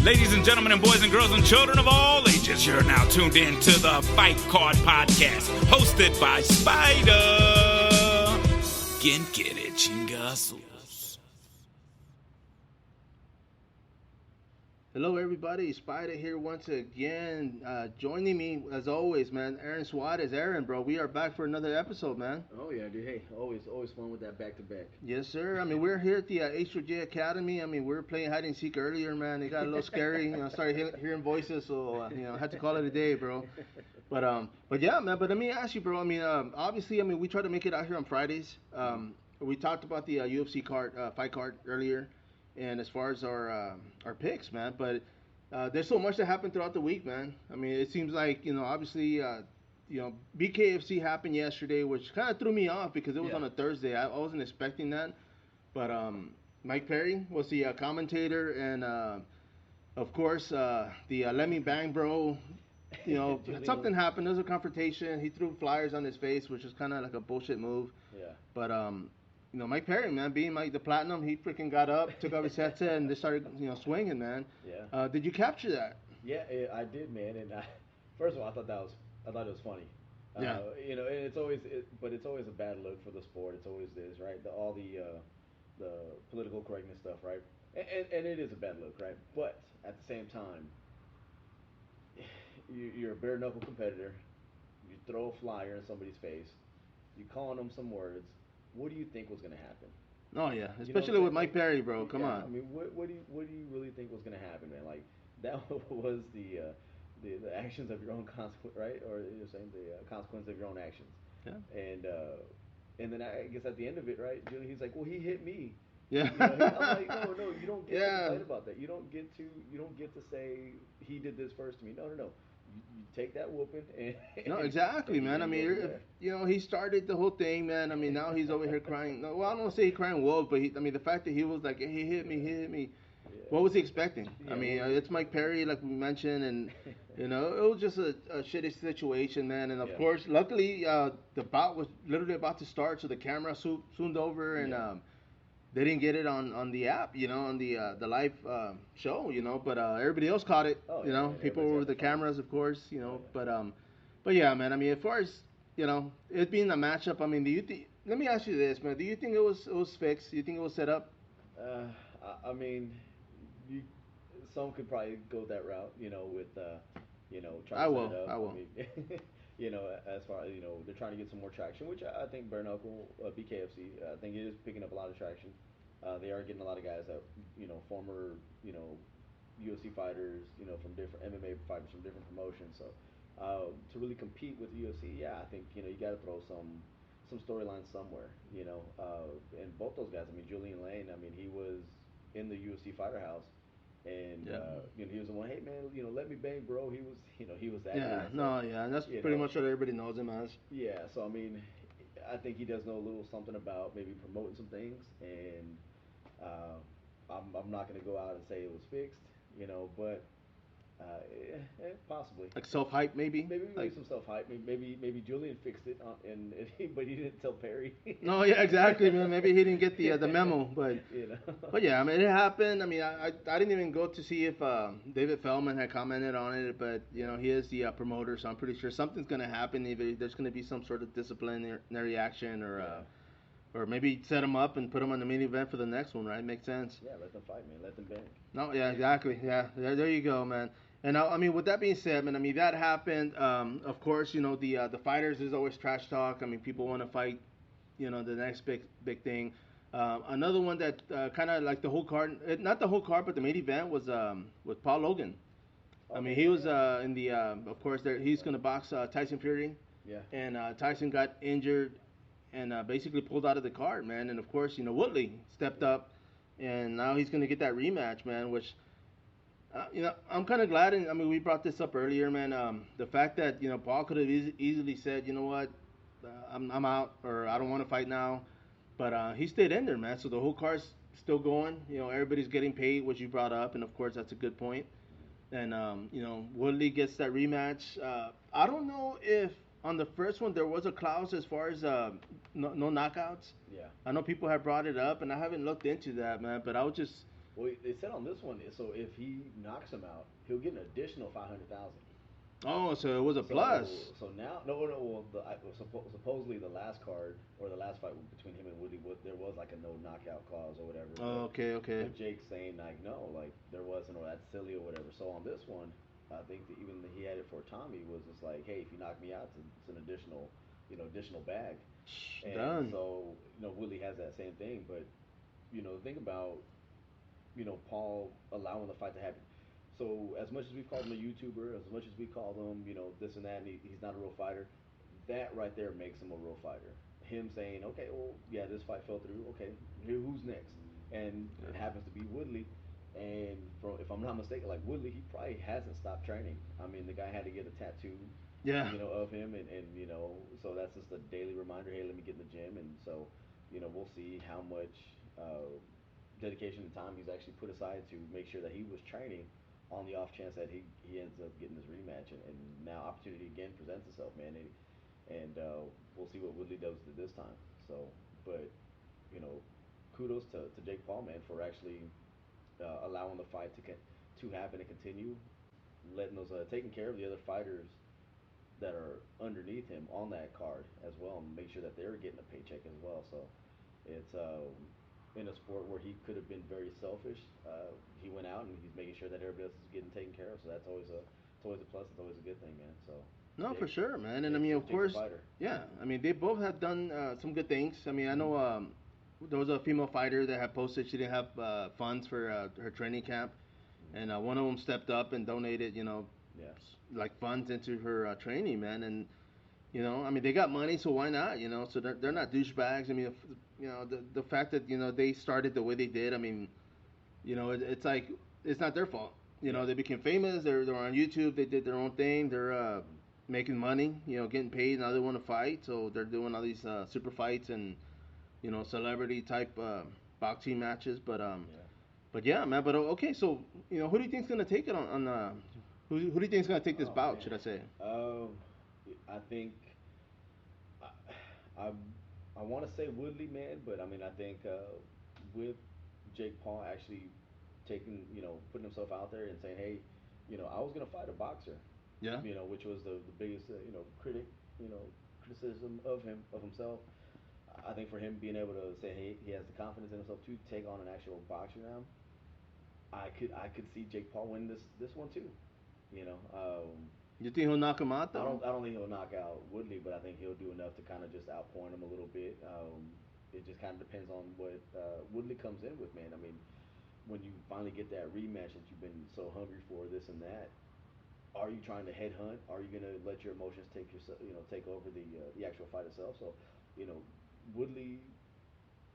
Ladies and gentlemen and boys and girls and children of all ages, you're now tuned in to the Fight Card Podcast, hosted by Spider. ¿Quién quiere chingazos? Hello, everybody. Spider here once again. Joining me, as always, man, Aaron Suarez. Aaron, bro, we are back for another episode, man. Oh, yeah, dude. Hey, always fun with that back-to-back. Yes, sir. I mean, we're here at the H3J Academy. I mean, we were playing hide and seek earlier, man. It got a little scary. I started hearing voices, so, I had to call it a day, bro. But yeah, man, but let me ask you, bro. I mean, obviously, we try to make it out here on Fridays. We talked about the UFC fight card earlier. And as far as our picks, man, but there's so much that happened throughout the week, man. I mean, it seems like, obviously, BKFC happened yesterday, which kind of threw me off because it was on a Thursday. I wasn't expecting that. But Mike Perry was the commentator, and of course, the Let Me Bang Bro, something happened. There was a confrontation. He threw flyers on his face, which was kind of like a bullshit move. Yeah. But Mike Perry, man, being Mike the Platinum, he freaking got up, took off his headset, and they started, swinging, man. Yeah. Did you capture that? Yeah, I did, man. And first of all, I thought it was funny. Yeah. And it's always a bad look for the sport. It's always this, right? All the political correctness stuff, right? And it is a bad look, right? But at the same time, you're a bare knuckle competitor. You throw a flyer in somebody's face. You calling them some words. What do you think was going to happen? Oh yeah, especially with Mike Perry, bro. Come on. I mean, what do you really think was going to happen, man? Like that was the actions of your own consequence, right? Or you're saying the consequence of your own actions. Yeah. And then I guess at the end of it, right? He's like, well, he hit me. Yeah. I'm like, no, you don't get to fight about that. You don't get to say he did this first to me. No. You take that whooping and no, exactly, man. I mean, he started the whole thing, man. I mean, now he's over here crying. No, well, I don't want to say he's crying wolf, but the fact that he was like, he hit me. Yeah. What was he expecting? Yeah, I mean, it's Mike Perry, like we mentioned, and it was just a shitty situation, man. And of course, luckily, the bout was literally about to start, so the camera zoomed over and. They didn't get it on the app, on the live show, but everybody else caught it, people were with the cameras, of course, but yeah, man, I mean, as far as, it being a matchup, I mean, let me ask you this, man, do you think it was fixed? Do you think it was set up? I mean, some could probably go that route, with, trying to set it up. I will. As far as, they're trying to get some more traction, which I think bare knuckle, BKFC, I think it is picking up a lot of traction. They are getting a lot of guys that, former, UFC fighters, from different MMA fighters from different promotions. So to really compete with UFC, I think, you got to throw some storylines somewhere, and both those guys, I mean, Julian Lane, I mean, he was in the UFC fighter house. And he was the one. Hey man, let me bang, bro. He was that. Yeah, guy, so, and that's pretty much what everybody knows him as. Yeah, so I mean, I think he does know a little something about maybe promoting some things, and I'm not gonna go out and say it was fixed, but possibly. Like self-hype, maybe. Maybe some self-hype. Maybe Julian fixed it, but he didn't tell Perry. No, yeah, exactly, man. Maybe he didn't get the memo, but but yeah, I mean, it happened. I mean, I didn't even go to see if David Feldman had commented on it, but he is the promoter, so I'm pretty sure something's gonna happen. Either there's gonna be some sort of disciplinary action, or maybe set him up and put him on the main event for the next one, right? Makes sense. Yeah, let them fight, man. Let them bang. No, yeah, exactly. Yeah, there you go, man. And I mean, with that being said, man, I mean, that happened. Of course, the fighters is always trash talk. I mean, people want to fight, the next big thing. Another one that kind of like the whole card, not the whole card, but the main event was with Paul Logan. I mean, he was in the, of course, he's going to box Tyson Fury. Yeah. And Tyson got injured and basically pulled out of the card, man. And of course, Woodley stepped up, and now he's going to get that rematch, man, which. I'm kind of glad, and I mean, we brought this up earlier, man. The fact that Paul could have easily said, you know what, I'm out, or I don't want to fight now, but he stayed in there, man. So the whole card's still going. Everybody's getting paid, which you brought up, and of course that's a good point. And Woodley gets that rematch. I don't know if on the first one there was a clause as far as no knockouts. Yeah. I know people have brought it up, and I haven't looked into that, man. But I was just Well, they said on this one, so if he knocks him out, he'll get an additional 500,000. Oh, so it was a plus. So now, no, no. Well, supposedly the last card or the last fight between him and Woodley, there was like a no knockout clause or whatever. Oh, okay, okay. But Jake's saying like no, like there wasn't, or that's silly or whatever. So on this one, I think that even he had it for Tommy was just like, hey, if you knock me out, it's an additional, additional bag. And Done. so Woodley has that same thing, but think about Paul allowing the fight to happen. So as much as we called him a YouTuber, as much as we called him, this and that, and he's not a real fighter, that right there makes him a real fighter. Him saying, okay, well, yeah, this fight fell through. Okay, who's next? And it happens to be Woodley. And if I'm not mistaken, like Woodley, he probably hasn't stopped training. I mean, the guy had to get a tattoo, yeah, of him, and so that's just a daily reminder. Hey, let me get in the gym, and so, we'll see how much dedication and time he's actually put aside to make sure that he was training on the off chance that he ends up getting his rematch, and now opportunity again presents itself, man, and we'll see what Woodley does this time. So, but kudos to Jake Paul, man, for actually allowing the fight to happen and continue, letting those taking care of the other fighters that are underneath him on that card as well, and make sure that they're getting a paycheck as well. So it's in a sport where he could have been very selfish. He went out and he's making sure that everybody else is getting taken care of. So that's always a plus. It's always a good thing, man. So no, for sure, man. And I mean, of course, yeah. I mean, they both have done some good things. I mean, I know there was a female fighter that had posted she didn't have funds for her training camp, and one of them stepped up and donated, like funds into her training, man. And I mean, they got money, so why not? So they're not douchebags. I mean, the fact that they started the way they did. I mean, it's like it's not their fault. They became famous. They're on YouTube. They did their own thing. They're making money. Getting paid. Now they want to fight, so they're doing all these super fights and celebrity type boxing matches. But yeah, man. But okay, so who do you think's gonna take it on who do you think's gonna take this bout? Man. Should I say? I think I I want to say Woodley, man, but I mean I think with Jake Paul actually putting himself out there and saying, hey, I was gonna fight a boxer. Yeah. Which was the biggest criticism of himself. I think for him being able to say, hey, he has the confidence in himself to take on an actual boxer now. I could see Jake Paul win this one too. You think he'll knock him out though? I don't think he'll knock out Woodley, but I think he'll do enough to kind of just outpoint him a little bit. It just kind of depends on what Woodley comes in with, man. I mean, when you finally get that rematch that you've been so hungry for, this and that, are you trying to headhunt? Are you gonna let your emotions take over the actual fight itself? So, Woodley,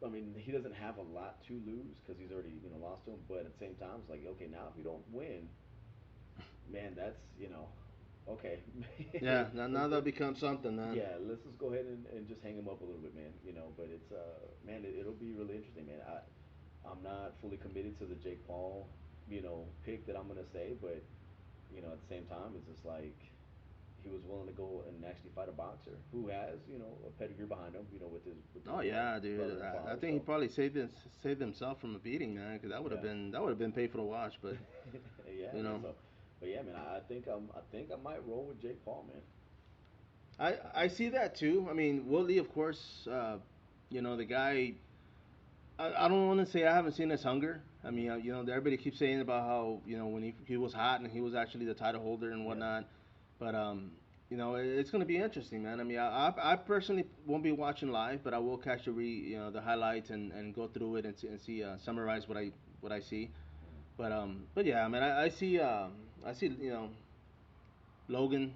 I mean, he doesn't have a lot to lose because he's already lost to him. But at the same time, it's like, okay, now if you don't win, man, that's okay. Yeah, now that becomes something, man. Yeah, let's just go ahead and just hang him up a little bit, man. But it's man, it'll be really interesting, man. I'm not fully committed to the Jake Paul, pick that I'm gonna say, but at the same time, it's just like he was willing to go and actually fight a boxer who has a pedigree behind him, with his. Oh yeah, dude. I think he probably saved himself from a beating, man, because that would have been painful to watch, but yeah, so, but yeah, man, I think I might roll with Jake Paul, man. I see that too. I mean, Woodley, of course, the guy. I don't want to say I haven't seen his hunger. I mean, everybody keeps saying about how when he was hot and he was actually the title holder and whatnot. But it's gonna be interesting, man. I mean, I personally won't be watching live, but I will catch the highlights and go through it and see summarize what I see. But yeah, I mean, I see Logan,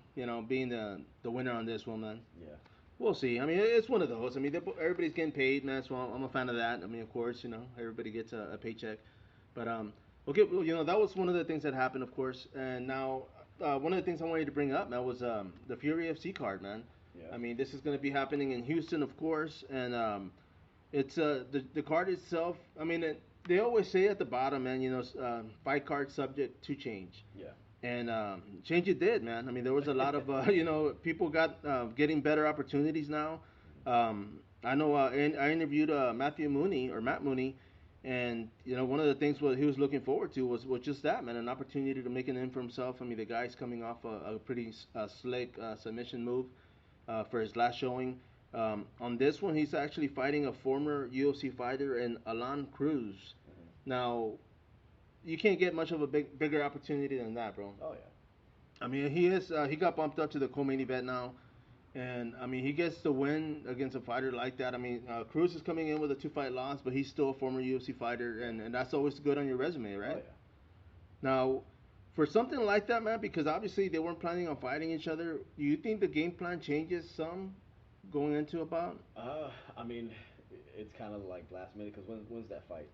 being the winner on this one, man. Yeah. We'll see. I mean, it's one of those. I mean, everybody's getting paid, man. So I'm a fan of that. I mean, of course, everybody gets a paycheck. But okay, well, that was one of the things that happened, of course. And now, one of the things I wanted to bring up, man, was the Fury FC card, man. Yeah. I mean, this is going to be happening in Houston, of course, and it's the card itself. I mean, they always say at the bottom, man, fight card subject to change. Yeah. And change it did, man. I mean, there was a lot of, people getting better opportunities now. I know I interviewed Matt Mooney, And one of the things what he was looking forward to was just that, man, an opportunity to make a name for himself. I mean, the guy's coming off a pretty slick submission move for his last showing. On this one, he's actually fighting a former UFC fighter in Alan Cruz. Mm-hmm. Now, you can't get much of a bigger opportunity than that, bro. Oh yeah. I mean, he got bumped up to the co-main event now. And I mean, he gets the win against a fighter like that. I mean, Cruz is coming in with a 2-fight loss, but he's still a former UFC fighter, and that's always good on your resume, right? Oh, yeah. Now, for something like that, man, because obviously they weren't planning on fighting each other, do you think the game plan changes some going into a bout? I mean, it's kind of like last minute because when's that fight?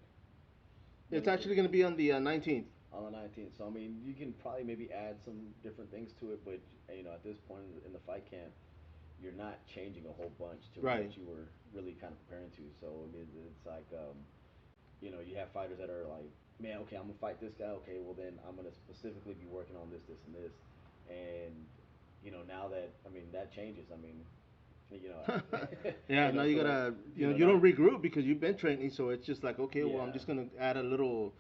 It's actually going to be on the 19th. On the 19th. So I mean, you can probably maybe add some different things to it, but at this point in the fight camp, you're not changing a whole bunch to right. what you were really kind of preparing to. So I mean, it's like, you have fighters that are like, man, okay, I'm gonna fight this guy. Okay, well then I'm gonna specifically be working on this, and this, and now that that changes. I mean, yeah, now you gotta, you don't regroup because you've been training, so it's just like, okay, well, I'm just gonna add a little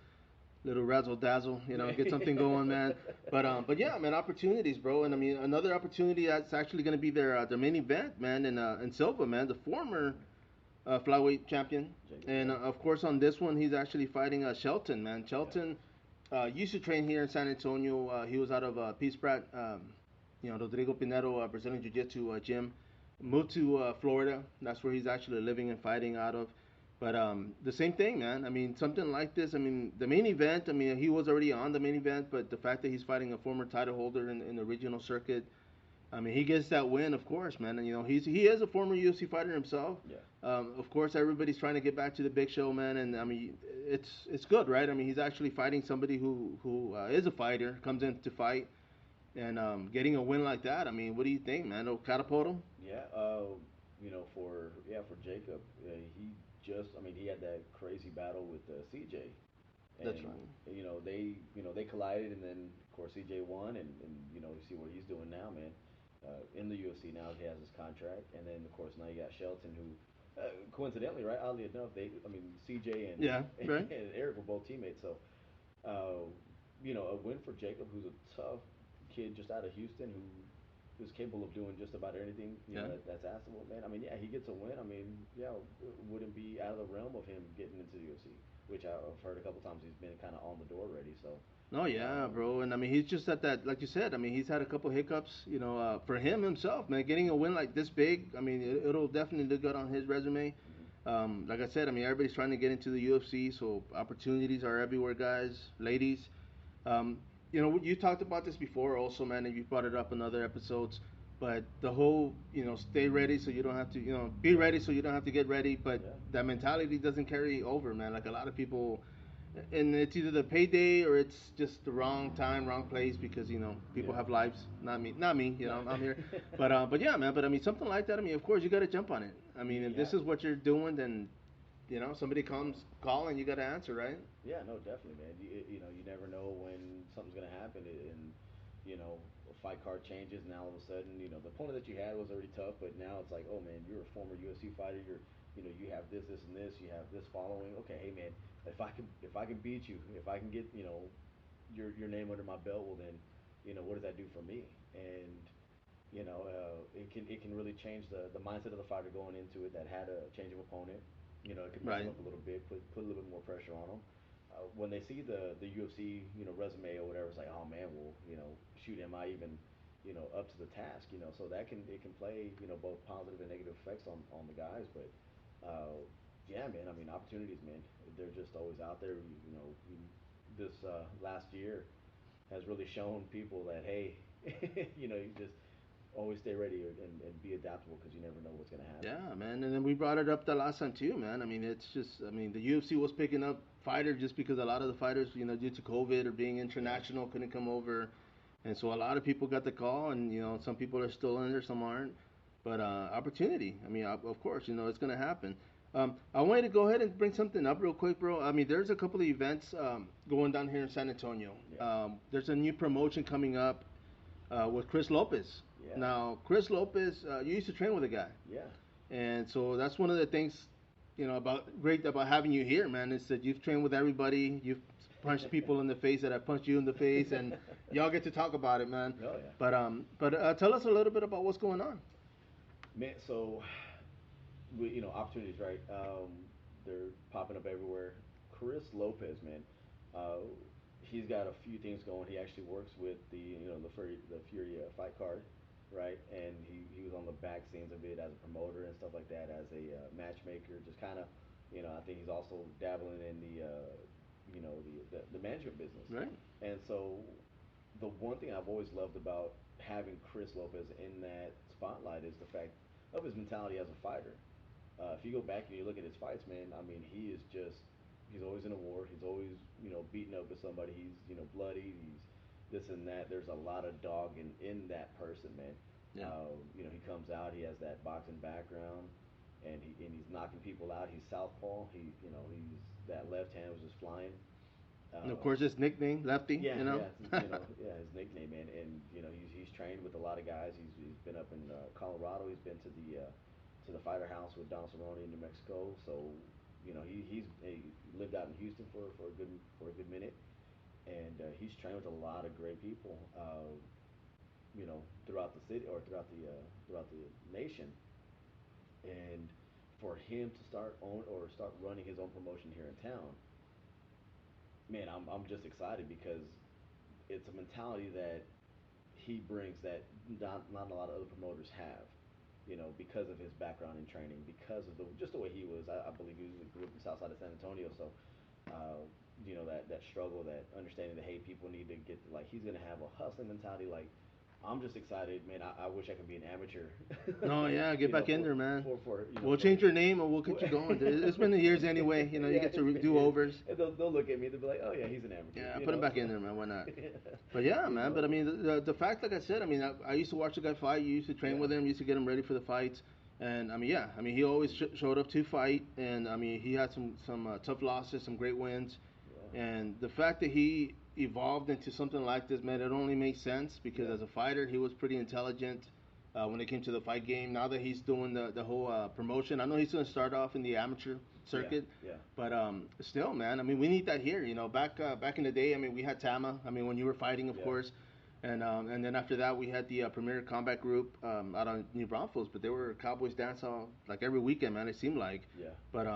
razzle dazzle, get something going, man. But yeah, man, opportunities, bro. And I mean, another opportunity that's actually going to be their main event, man, in Silva, man, the former flyweight champion. And of course, on this one, he's actually fighting Shelton, man. Shelton used to train here in San Antonio. He was out of Peace Pratt, Rodrigo Pinero Brazilian Jiu-Jitsu gym. Moved to Florida. That's where he's actually living and fighting out of. But the same thing, man. I mean, something like this. I mean, the main event. I mean, he was already on the main event, but the fact that he's fighting a former title holder in the regional circuit, I mean, he gets that win, of course, man. And he is a former UFC fighter himself. Yeah. Of course, everybody's trying to get back to the big show, man. And I mean, it's good, right? I mean, he's actually fighting somebody who is a fighter, comes in to fight, and getting a win like that. I mean, what do you think, man? It'll catapult him. Yeah. For Jacob, he had that crazy battle with CJ. And, that's right. They collided, and then of course CJ won, and you see what he's doing now, man. In the UFC now, he has his contract, and then of course now you got Shelton, who coincidentally, right, oddly enough, CJ and right. and Eric were both teammates, so a win for Jacob, who's a tough kid just out of Houston, who is capable of doing just about anything that's askable, man. I mean, yeah, he gets a win. I mean, yeah, wouldn't be out of the realm of him getting into the UFC, which I've heard a couple times he's been kind of on the door already. So. Oh yeah, bro, and I mean he's just at that, like you said. I mean he's had a couple hiccups, for him himself, man. Getting a win like this big, I mean it'll definitely look good on his resume. Mm-hmm. Like I said, I mean everybody's trying to get into the UFC, so opportunities are everywhere, guys, ladies. You talked about this before also, man, and you brought it up in other episodes. But the whole, stay ready so you don't have to, be ready so you don't have to get ready. But that mentality doesn't carry over, man. Like a lot of people, and it's either the payday or it's just the wrong time, wrong place because people have lives. Not me. I'm here. But yeah, man. But I mean, something like that. I mean, of course you got to jump on it. I mean, if this is what you're doing, then somebody comes calling, you got to answer, right? Yeah, no, definitely, man. You never know when something's gonna happen, and a fight card changes, and now all of a sudden, the opponent that you had was already tough, but now it's like, oh man, you're a former UFC fighter. You have this, and this. You have this following. Okay, hey man, if I can beat you, if I can get your name under my belt, well then, what does that do for me? And it can really change the mindset of the fighter going into it that had a change of opponent. It could mess them up a little bit, put a little bit more pressure on them. When they see the UFC, resume or whatever, it's like, oh man, well, shoot, am I even, up to the task, so it can play, both positive and negative effects on the guys, but, yeah, man, I mean, opportunities, man, they're just always out there, this, last year has really shown people that, hey, you just always stay ready and be adaptable because you never know what's going to happen. Yeah, man. And then we brought it up the last time too, man. I mean, it's just, the UFC was picking up fighters just because a lot of the fighters, due to COVID or being international, couldn't come over. And so a lot of people got the call, and, some people are still in there, some aren't. But opportunity. I mean, of course, it's going to happen. I wanted to go ahead and bring something up real quick, bro. I mean, there's a couple of events going down here in San Antonio. Yeah. There's a new promotion coming up with Chris Lopez. Yeah. Now, Chris Lopez, you used to train with a guy. Yeah. And so that's one of the things about great about having you here, man. Is that you've trained with everybody. You've punched people in the face that have punched you in the face, and y'all get to talk about it, man. Oh yeah. But tell us a little bit about what's going on. Man, so opportunities, right? They're popping up everywhere. Chris Lopez, man, uh, he's got a few things going. He actually works with the Fury fight card, right? And he was on the back scenes of it as a promoter and stuff like that, as a matchmaker. Just kind of, I think he's also dabbling in the management business. Right. And so, the one thing I've always loved about having Chris Lopez in that spotlight is the fact of his mentality as a fighter. If you go back and you look at his fights, man, I mean, he's always in a war. He's always, beating up with somebody. He's, bloody. He's this and that. There's a lot of dog in that person, man. Yeah. He comes out. He has that boxing background, and he's knocking people out. He's southpaw. He's that left hand was just flying. And of course, his nickname, Lefty. Yeah, You know. yeah, his nickname, man, and he's trained with a lot of guys. He's been up in Colorado. He's been to the fighter house with Don Cerrone in New Mexico. So, he lived out in Houston for a good minute, and he's trained with a lot of great people, throughout the city or throughout the nation, and for him to start running his own promotion here in town, man, I'm just excited because it's a mentality that he brings that not a lot of other promoters have. Because of his background in training, because of just the way he was. I believe he grew up in the south side of San Antonio, so that struggle, that understanding that hey, people need to get like he's gonna have a hustling mentality. Like I'm just excited, man. I wish I could be an amateur. Oh yeah, get back in there, man. We'll For change your name and we'll get you going. It's been the years anyway. You yeah, get to do overs. They'll look at me. They'll be like, oh yeah, he's an amateur. Yeah, put him back in there, man. Why not? But yeah, man. But I mean, the fact, like I said, I mean, I used to watch the guy fight. You used to train with him. Used to get him ready for the fights. And I mean, yeah, I mean, he always showed up to fight. And I mean, he had some tough losses, some great wins. Yeah. And the fact that he evolved into something like this, man, it only makes sense because as a fighter, he was pretty intelligent when it came to the fight game. Now that he's doing the whole promotion, I know he's going to start off in the amateur circuit, but still, man, I mean, we need that here. Back in the day, I mean, we had Tama. I mean, when you were fighting, of course. And then after that, we had the Premier Combat Group out on New Braunfels, but they were Cowboys dance hall like every weekend, man. It seemed like. Yeah. But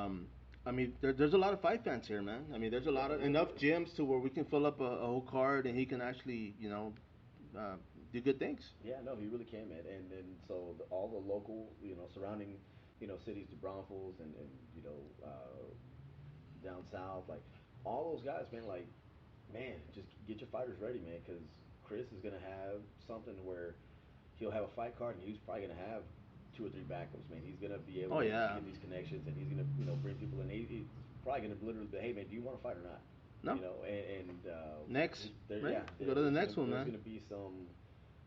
I mean, there's a lot of fight fans here, man. I mean, there's a lot of enough gyms to where we can fill up a whole card, and he can actually, do good things. Yeah, no, he really can, man. And so all the local, surrounding, cities, the Braunfels down south, like all those guys, man, like, man, just get your fighters ready, man, because Chris is gonna have something where he'll have a fight card, and he's probably gonna have two or three backups, man. He's gonna be able to get these connections, and he's gonna, bring people in. He's probably gonna literally be, hey, man, do you want to fight or not? No. Next, right? Yeah, Go to the next one, there's man. gonna be some.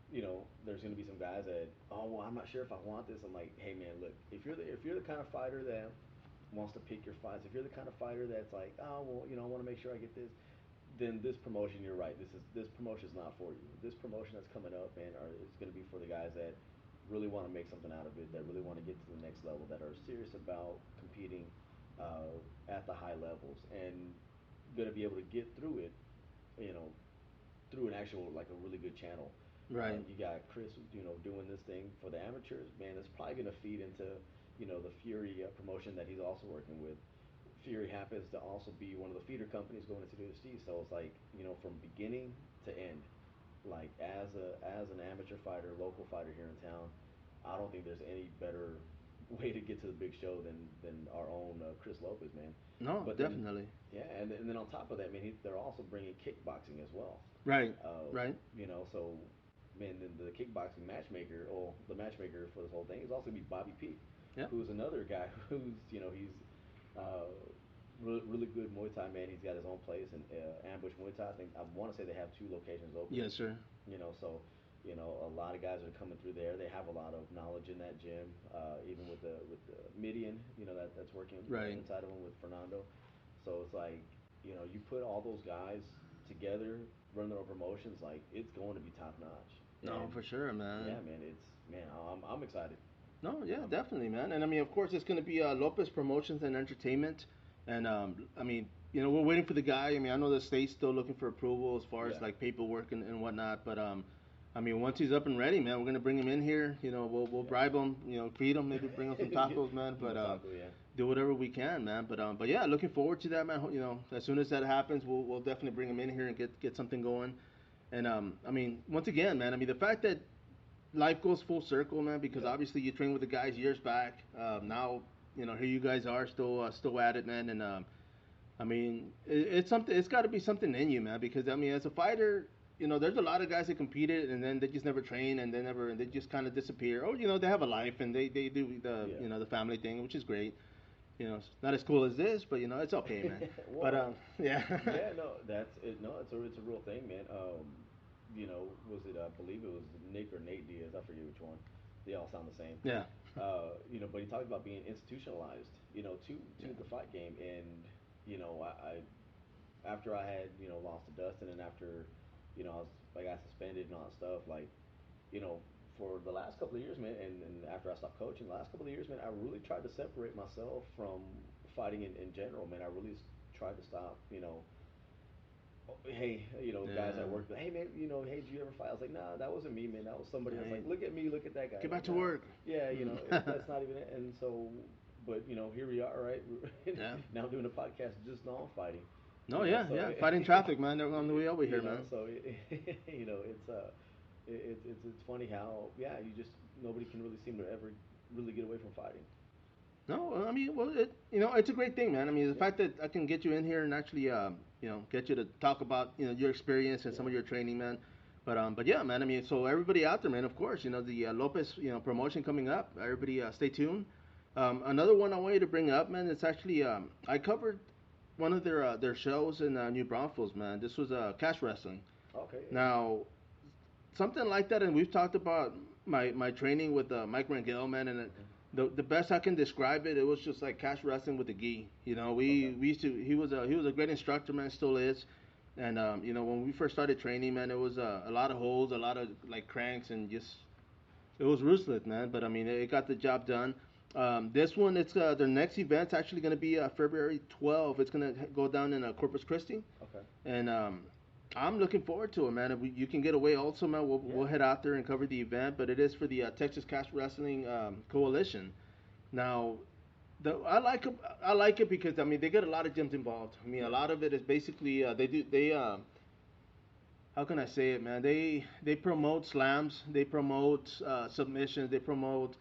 There's going to be some guys that, oh, well, I'm not sure if I want this. I'm like, hey, man, look, if you're the kind of fighter that wants to pick your fights, if you're the kind of fighter that's like, oh, well, I want to make sure I get this, then this promotion, you're right. This promotion is not for you. This promotion that's coming up, man, is going to be for the guys that really want to make something out of it, that really want to get to the next level, that are serious about competing at the high levels, and going to be able to get through it, you know, through an actual like a really good channel. Right. You got Chris, doing this thing for the amateurs. Man, that's probably going to feed into, the Fury promotion that he's also working with. Fury happens to also be one of the feeder companies going into the UFC, so it's like, from beginning to end, like as an amateur fighter, local fighter here in town, I don't think there's any better way to get to the big show than our own Chris Lopez, man. No, But then, definitely. yeah, and then on top of that, man, they're also bringing kickboxing as well. Right. Right. So man, then the kickboxing matchmaker, or the matchmaker for this whole thing, is also gonna be Bobby P, Yeah. who's another guy who's he's uh, really good Muay Thai, man. He's got his own place in Ambush Muay Thai. I want to say they have two locations open. Yes, sir. So a lot of guys are coming through there. They have a lot of knowledge in that gym, even with the Midian, that's working inside of them with Fernando. So it's like, you put all those guys together, run their own promotions, like it's going to be top notch. No, And for sure, man. yeah, man, I'm excited. No, yeah, definitely, man. And I mean, of course, it's going to be Lopez Promotions and Entertainment. And I mean, we're waiting for the guy. I mean, I know the state's still looking for approval as far as Yeah. like paperwork and whatnot. But I mean, once he's up and ready, man, we're gonna bring him in here. We'll Yeah. bribe him. Feed him, maybe bring him some tacos, man. Give him But a taco, yeah. do whatever we can, man. But yeah, looking forward to that, man. As soon as that happens, we'll definitely bring him in here and get something going. And I mean, once again, man. I mean, the fact that life goes full circle, man. Because Yeah. obviously you trained with the guys years back. Now, here you guys are still at it, man. And I mean, it's something. It's got to be something in you, man. Because I mean, as a fighter, there's a lot of guys that competed and then they just never train and they just kind of disappear. Or they have a life and they do the Yeah. the family thing, which is great. It's not as cool as this, but it's okay, man. But Well, yeah. yeah, no, that's it. No, it's a real thing, man. Was it? I believe it was Nick or Nate Diaz. I forget which one. They all sound the same. Yeah. But he talked about being institutionalized, to Yeah. the fight game, and I after I had lost to Dustin, and after I was like I got suspended and all that stuff, like you know for the last couple of years, man, and after I stopped coaching, the last couple of years, man, I really tried to separate myself from fighting in general, man. I really tried to stop, hey, guys at Yeah. work, hey man, hey, did you ever fight? I was like, nah, that wasn't me, man. That was somebody else. Like, Right. look at me, look at that guy. Get back Like, to nah, work. yeah, that's not even it. And so, but here we are, right? Yeah. Now doing a podcast just on fighting. No, yeah, So yeah. Fighting traffic, man. They're on the way over here, man. so it's funny how you just nobody can really seem to ever really get away from fighting. No, I mean, well, it's a great thing, man. I mean, the Yeah, fact that I can get you in here and actually, get you to talk about, your experience and yeah, some of your training, man. But yeah, man. I mean, so everybody out there, man. Of course, the Lopez, promotion coming up. Everybody, stay tuned. Another one I want you to bring up, man. It's actually, I covered one of their shows in New Braunfels, man. This was cash wrestling. okay, yeah, Now, something like that, and we've talked about my training with Mike Rangel, man, and hmm, the best I can describe it, it was just like cash wrestling with the gi. okay, We used to he was a great instructor, man, still is, and when we first started training, man, it was a lot of holds, a lot of like cranks, and just it was ruthless, man. But I mean, it got the job done. This one, it's their next event's actually going to be February 12th. It's going to go down in Corpus Christi, okay, and I'm looking forward to it, man. If you can get away also, man, we'll yeah, head out there and cover the event. But it is for the Texas Cash Wrestling Coalition. Now, I like it because I mean they get a lot of gyms involved. I mean a yeah, lot of it is basically they how can I say it, man? They promote slams, they promote submissions, they promote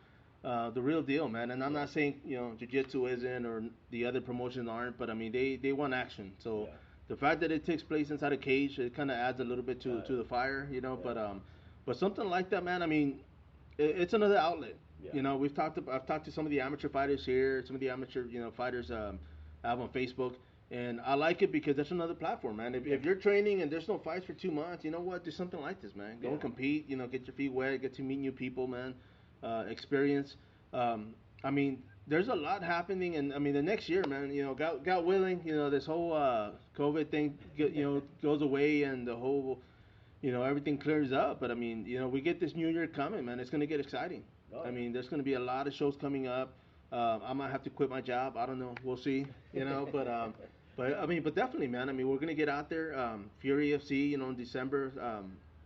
the real deal, man. And I'm yeah, not saying jiu-jitsu isn't or the other promotions aren't, but I mean they want action. So yeah, the fact that it takes place inside a cage, it kind of adds a little bit to the fire. yeah, But something like that, man. I mean, it's another outlet. yeah, I've talked to some of the amateur fighters here, some of the amateur fighters I have on Facebook, and I like it because that's another platform, man. yeah, If you're training and there's no fights for 2 months, you know what? Do something like this, man. Go yeah, and compete. Get your feet wet, get to meet new people, man. Experience. I mean, there's a lot happening, and I mean, the next year, man. God willing, this whole COVID thing, goes away, and the whole, everything clears up. But I mean, we get this new year coming, man. It's gonna get exciting. oh I mean, there's gonna be a lot of shows coming up. I might have to quit my job. I don't know. We'll see. But I mean, but definitely, man. I mean, we're gonna get out there. Fury FC, in December.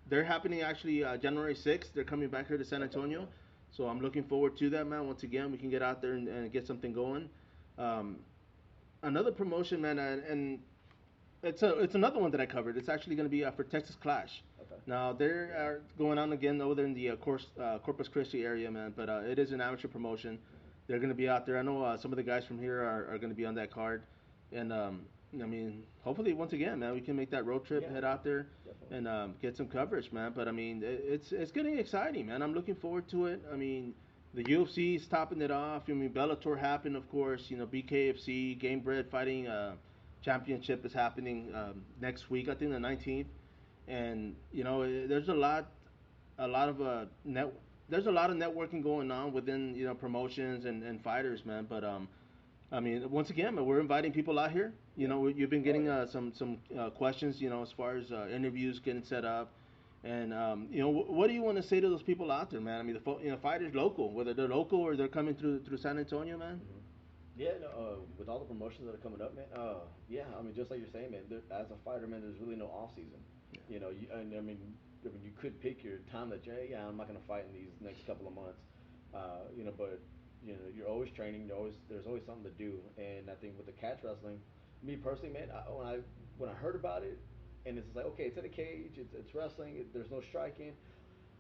They're happening actually January 6th. They're coming back here to San yeah, okay, Antonio. yeah, So I'm looking forward to that, man. Once again, we can get out there and get something going. Um, Another promotion, man, and it's another one that I covered. It's actually going to be for Texas Clash. okay, Now they are going on again over there in the Corpus Christi area, man. But it is an amateur promotion. They're going to be out there. I know some of the guys from here are going to be on that card, and I mean, hopefully once again, man, we can make that road trip, yeah, head out there, definitely, and get some coverage, man. But I mean, it's getting exciting, man. I'm looking forward to it. I mean, the UFC is topping it off. I mean, Bellator happened, of course. BKFC Game Bread Fighting Championship is happening next week. I think the 19th, and there's a lot of there's a lot of networking going on within promotions and fighters, man. But I mean, once again, man, we're inviting people out here. yeah, You've been oh getting yeah, some questions, as far as interviews getting set up, And what do you want to say to those people out there, man? I mean, fighters local, whether they're local or they're coming through San Antonio, man. Mm-hmm. Yeah, no, with all the promotions that are coming up, man. Yeah, I mean, just like you're saying, man. As a fighter, man, there's really no off season. Yeah. I mean, you could pick your time that yeah, I'm not gonna fight in these next couple of months. But you're always training. There's always something to do. And I think with the catch wrestling, me personally, man, when I heard about it, and it's like, okay, it's in a cage, it's wrestling, there's no striking.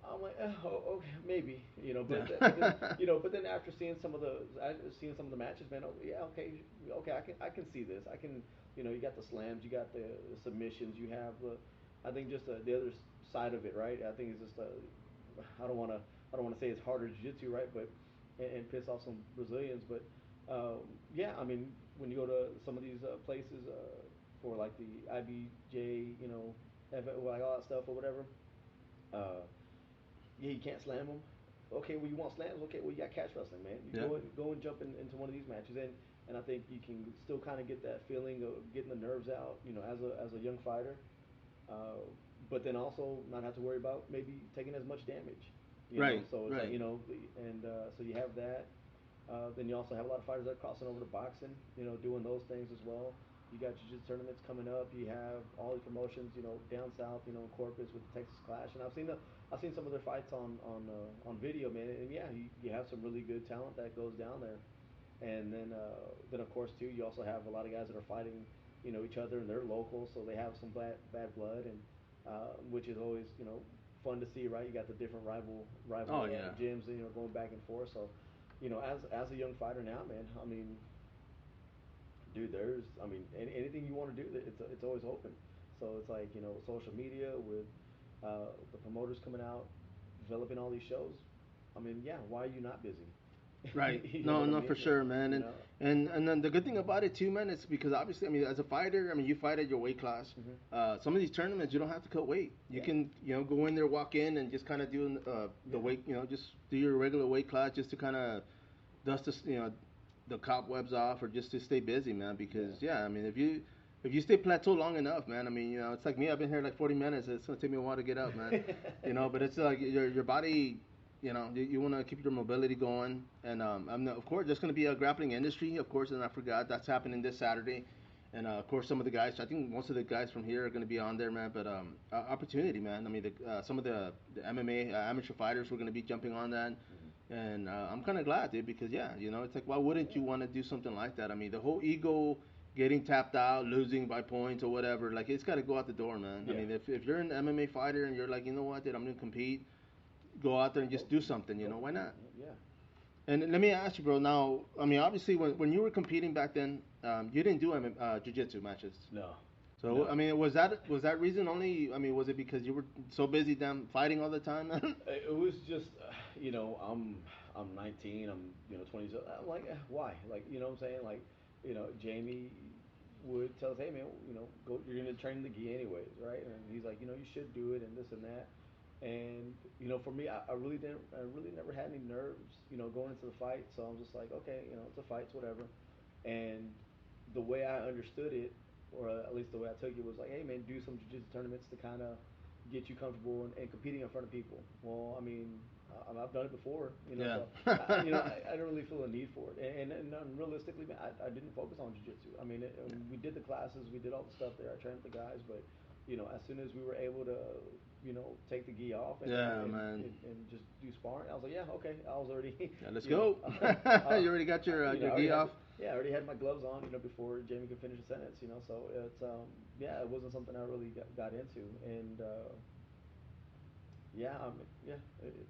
I'm like, oh, okay, maybe, but then after seeing some of the matches, man, oh, yeah, okay, I can see this. I can, you got the slams, you got the submissions, you have I think just the other side of it, right? I think it's just I don't want to, say it's harder jiu-jitsu, right? But and piss off some Brazilians, but yeah, I mean, when you go to some of these places for like the IBJ, like all that stuff or whatever. Uh, yeah, you can't slam them. Okay, well you want slams? Okay, well you got catch wrestling, man. You Yeah. go and jump into one of these matches, and I think you can still kind of get that feeling of getting the nerves out, as a young fighter, uh, but then also not have to worry about maybe taking as much damage, Right. So it's like Right. and so you have that. Then you also have a lot of fighters that are crossing over to boxing, doing those things as well. You got jiu-jitsu tournaments coming up. You have all these promotions, down south, in Corpus with the Texas Clash, and I've seen some of their fights on video, man. And yeah, you have some really good talent that goes down there. And then of course too, you also have a lot of guys that are fighting, each other, and they're local, so they have some bad blood, and which is always fun to see, right? You got the different rival Oh yeah. gyms, going back and forth. So, as a young fighter now, man, I mean, dude, anything you want to do, it's always open. So it's like social media with the promoters coming out, developing all these shows. I mean, yeah, why are you not busy? Right. You know No, what I no, for mean? sure, man. You And know. and and then the good thing about it too, man, is because obviously, I mean, as a fighter, I mean, you fight at your weight class. Hmm. Some of these tournaments, you don't have to cut weight. You Yeah. can, go in there, walk in, and just kind of do the Yeah. weight, just do your regular weight class, just to kind of dust the cobwebs off, or just to stay busy, man. Yeah. Because yeah, I mean, if you stay plateau long enough, man, I mean, it's like me. I've been here like 40 minutes. It's gonna take me a while to get up, man. But it's like your body. You want to keep your mobility going, and of course, there's going to be a grappling industry, of course, and I forgot that's happening this Saturday, and of course, some of the guys, I think most of the guys from here are going to be on there, man. But opportunity, man. I mean, some of the MMA amateur fighters were going to be jumping on that, Hmm. and I'm kind of glad, dude, because yeah, it's like why wouldn't you Yeah. want to do something like that? I mean, the whole ego. Getting tapped out, losing by points or whatever, like it's got to go out the door, man. I Yeah. mean, if you're an MMA fighter and you're like, you know what, dude, I'm gonna compete, go out there and just Go, do something. go, Why not? yeah. And let me ask you, bro. Now, I mean, obviously, when you were competing back then, you didn't do jiu-jitsu matches. No, So, no. I mean, was that reason only? I mean, was it because you were so busy damn fighting all the time? It was just, I'm 19. I'm 20. So I'm like, why? Like, what I'm saying? Like, Jamie would tell us, hey man, go. You're gonna train the gi anyways, right? And he's like, you should do it and this and that. And for me, I really didn't. I really never had any nerves, going into the fight. So I'm just like, okay, it's a fight, it's whatever. And the way I understood it, or at least the way I took it, was like, hey man, do some jiu-jitsu tournaments to kind of get you comfortable and competing in front of people. Well, I mean, I've done it before, Yeah. so I don't really feel a need for it. And realistically, man, I didn't focus on jiu-jitsu. I mean, we did the classes, we did all the stuff there. I trained with the guys, but as soon as we were able to, take the gi off and, Yeah, and, man. and, and just do sparring, I was like, yeah, okay. I was already, Yeah, let's you know, go. You already got your I your already gi had, off. yeah, I already had my gloves on, before Jamie could finish the sentence, So it's yeah, it wasn't something I really got into, and yeah, yeah,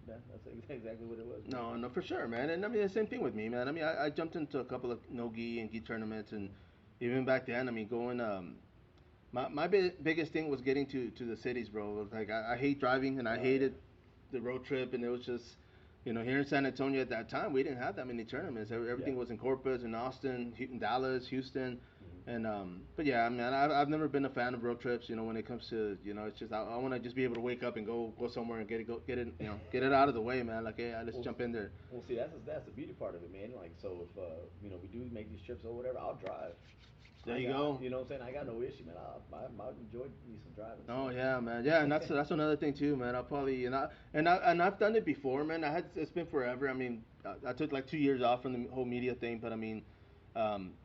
that's exactly what it was, man. No, no, for sure, man. And I mean, the same thing with me, man. I mean, I jumped into a couple of no gi and gi tournaments, and even back then, I mean, going my biggest thing was getting to the cities, bro. Like I hate driving, and I Oh yeah. hated the road trip, and it was just, here in San Antonio at that time, we didn't have that many tournaments. Yeah. Everything was in Corpus, in Austin, Dallas, Houston, Hmm. and but yeah, I mean, I've never been a fan of road trips. When it comes to, it's just I want to just be able to wake up and go somewhere and get it, get it out of the way, man. Like, hey, let's Well, jump in there. see, that's the beauty part of it, man. Like, so if we do make these trips or whatever, I'll drive. There you go. You know what I'm saying? I got no issue, man. I enjoy me some driving. Oh So. yeah, man. Yeah, and that's another thing too, man. I'll probably and I've done it before, man. It's been forever. I mean, I took like 2 years off from the whole media thing, but I mean,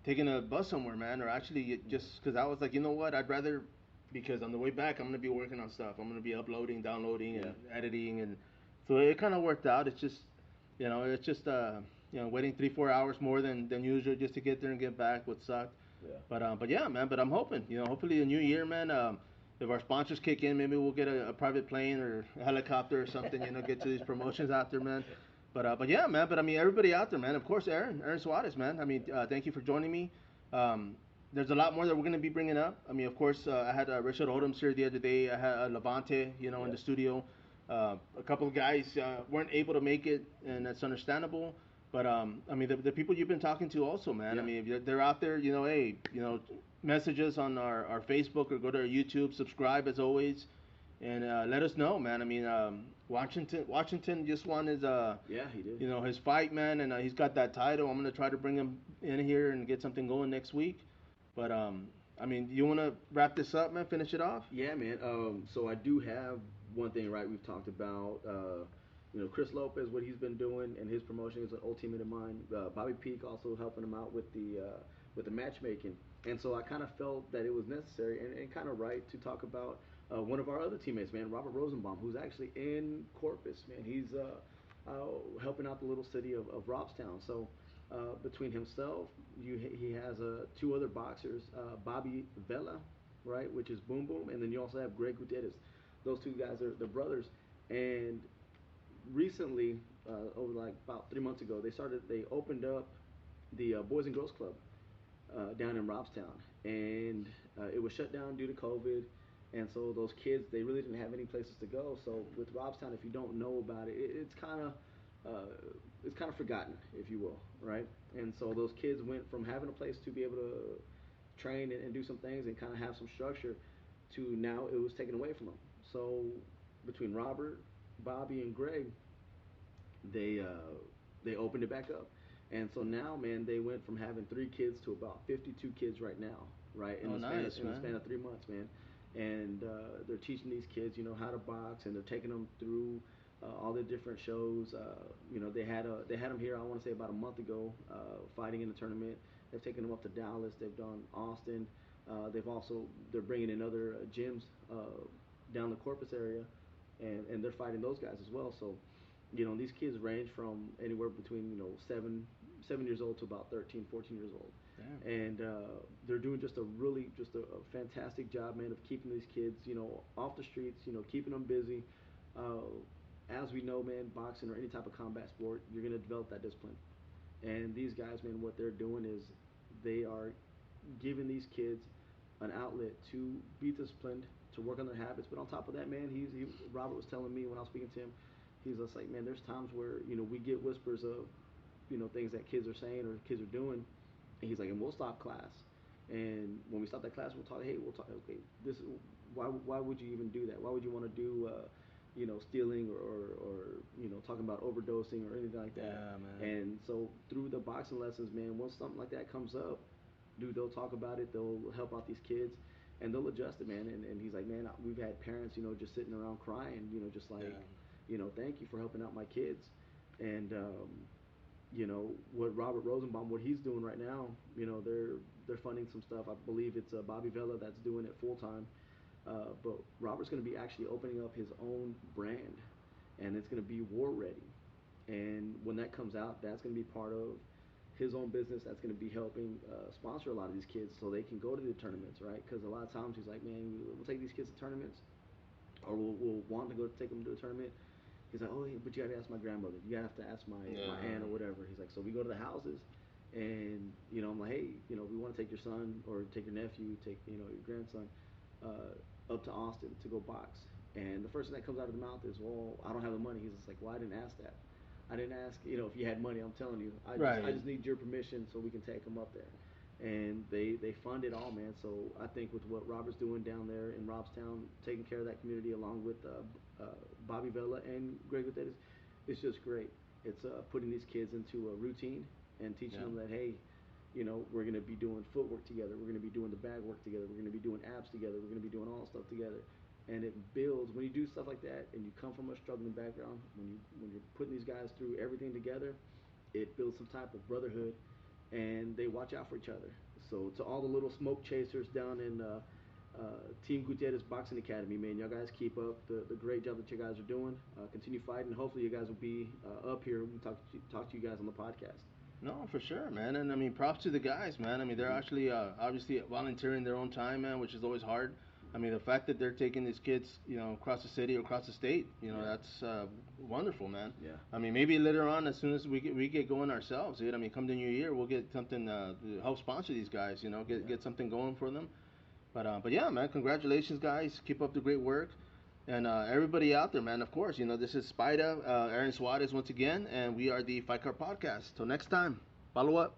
taking a bus somewhere, man, or actually just because I was like, you know what, I'd rather because on the way back I'm gonna be working on stuff. I'm gonna be uploading, downloading, and editing, and so it kind of worked out. It's just, it's just waiting 3-4 hours more than usual just to get there and get back would suck. Yeah. But yeah, man. But I'm hoping, hopefully the new year, man. If our sponsors kick in, maybe we'll get a private plane or a helicopter or something. Get to these promotions out there, man. But yeah, man. But I mean, everybody out there, man. Of course, Aaron Suarez, man. I mean, thank you for joining me. There's a lot more that we're gonna be bringing up. I mean, of course, I had Richard Odoms here the other day. I had Levante, in the studio. A couple of guys weren't able to make it, and that's understandable. But I mean, the people you've been talking to also, man. Yeah. I mean, if they're out there, hey, message us on our Facebook or go to our YouTube, subscribe as always, and let us know, man. I mean, Washington just won his he did. His fight, man, and he's got that title. I'm gonna try to bring him in here and get something going next week. But I mean, you wanna wrap this up, man? Finish it off? Yeah, man. So I do have one thing, right? We've talked about, Chris Lopez, what he's been doing, and his promotion is an old teammate of mine. Bobby Peak also helping him out with the matchmaking, and so I kind of felt that it was necessary and kind of right to talk about one of our other teammates, man, Robert Rosenbaum, who's actually in Corpus, man. He's helping out the little city of Robstown. So between himself, he has two other boxers, Bobby Vela, right, which is Boom Boom, and then you also have Greg Gutierrez. Those two guys are the brothers, and recently, over like about 3 months ago, they opened up the Boys and Girls Club down in Robstown, and it was shut down due to COVID. And so those kids, they really didn't have any places to go. So with Robstown, if you don't know about it, it's kind of forgotten, if you will, right? And so those kids went from having a place to be able to train and do some things and kind of have some structure to now it was taken away from them. So between Robert, Bobby, and Greg, they opened it back up. And so now, man, they went from having 3 kids to about 52 kids right now, right? In the span of 3 months, man. And they're teaching these kids, how to box, and they're taking them through all the different shows. They had them here, I want to say about a month ago, fighting in the tournament. They've taken them up to Dallas. They've done Austin. They're bringing in other gyms down the Corpus area, and they're fighting those guys as well. So, these kids range from anywhere between 7 years old to about 13, 14 years old. Damn. And they're doing just a fantastic job, man, of keeping these kids, off the streets, keeping them busy. As we know, man, boxing or any type of combat sport, you're going to develop that discipline. And these guys, man, what they're doing is they are giving these kids an outlet to be disciplined, to work on their habits. But on top of that, man, Robert was telling me when I was speaking to him, he's just like, man, there's times where, we get whispers of, things that kids are saying or kids are doing. And he's like, and we'll stop class. And when we stop that class, we'll talk, okay, why would you even do that? Why would you want to do, stealing or talking about overdosing or anything like that? Yeah, man. And so through the boxing lessons, man, once something like that comes up, dude, they'll talk about it, they'll help out these kids, and they'll adjust it, man. And he's like, man, we've had parents, just sitting around crying, just like, thank you for helping out my kids. And, what Robert Rosenbaum, what he's doing right now, they're funding some stuff. I believe it's Bobby Vela that's doing it full time. But Robert's going to be actually opening up his own brand, and it's going to be War Ready. And when that comes out, that's going to be part of his own business. That's going to be helping sponsor a lot of these kids so they can go to the tournaments, right? Because a lot of times he's like, man, we'll take these kids to tournaments, or we'll want to go take them to a tournament. He's like, oh, but you got to ask my grandmother. You have to ask my aunt or whatever. He's like, so we go to the houses, and I'm like, hey, we want to take your son or take your nephew, take your grandson up to Austin to go box. And the first thing that comes out of the mouth is, well, I don't have the money. He's just like, well, I didn't ask that. I didn't ask, if you had money. I'm telling you, I just need your permission so we can take them up there. And they fund it all, man. So I think with what Robert's doing down there in Robstown, taking care of that community along with Bobby Vela and Greg Gutierrez, it's just great. It's putting these kids into a routine and teaching them that, hey, we're going to be doing footwork together. We're going to be doing the bag work together. We're going to be doing abs together. We're going to be doing all stuff together. And it builds when you do stuff like that, and you come from a struggling background. When you're putting these guys through everything together, it builds some type of brotherhood, and they watch out for each other. So to all the little smoke chasers down in Team Gutierrez Boxing Academy, man, y'all guys keep up the great job that you guys are doing. Continue fighting. Hopefully, you guys will be up here. We can talk to you guys on the podcast. No, for sure, man. And I mean, props to the guys, man. I mean, they're actually obviously volunteering their own time, man, which is always hard. I mean, the fact that they're taking these kids, across the city or across the state, that's wonderful, man. Yeah. I mean, maybe later on, as soon as we get going ourselves, dude. I mean, come the new year, we'll get something to help sponsor these guys. Get something going for them. But yeah, man, congratulations, guys. Keep up the great work. And everybody out there, man, of course, this is Spida, Aaron Suarez once again, and we are the Fight Card Podcast. Till next time, follow up.